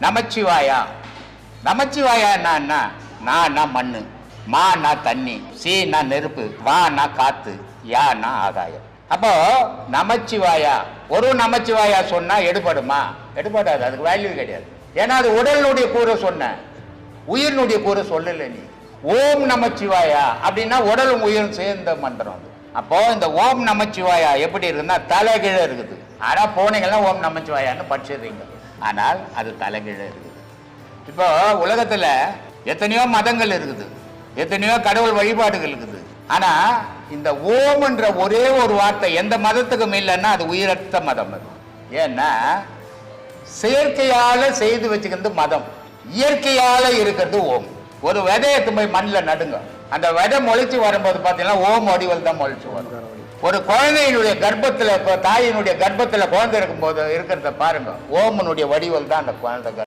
நமச்சிவாயா. நமச்சிவாயா என்ன? நான் மண்ணு, மானா தண்ணி, சீனா நெருப்பு, வானா காத்து, யானா ஆகாயம். அப்போ நமச்சிவாயா, ஒரு நமச்சிவாயா சொன்னா எடுபடுமா? எடுபடாது, அதுக்கு வேல்யூ கிடையாது. ஏன்னா அது உடலுடைய கூற சொன்ன, உயிரினுடைய கூற சொல்லல. நீ ஓம் நமச்சிவாயா அப்படின்னா உடலும் உயிரும் சேர்ந்த மந்திரம். அப்போ இந்த ஓம் நமச்சிவாயா எப்படி இருக்குன்னா தலைகீழ இருக்குது. ஆனா போனீங்கன்னா ஓம் நமச்சிவாயான்னு படிச்சிடுறீங்க, ஆனால் அது தலைகீழ இருக்குது. இப்போ உலகத்துல எத்தனையோ மதங்கள் இருக்குது, எத்தனையோ கடவுள் வழிபாடுகள் இருக்குது. ஆனா இந்த ஓம்ன்ற ஒரே ஒரு வார்த்தை எந்த மதத்துக்கும் இல்லைன்னா அது உயிரற்ற மதம். அது ஏன்னா செயற்கையால செய்து வச்சுக்கிறது மதம், இயற்கையால இருக்கிறது ஓம். ஒரு விதையத்து போய் மண்ணில் நடுங்க, அந்த விதை முளைச்சு வரும்போது பார்த்தீங்கன்னா ஓம் வடிவல் தான் முளைச்சு வரும். ஒரு குழந்தையினுடைய கர்ப்பத்தில், இப்போ தாயினுடைய கர்ப்பத்தில் குழந்தை இருக்கும்போது இருக்கிறத பாருங்க, ஓமனுடைய வடிவல் தான் அந்த குழந்தை.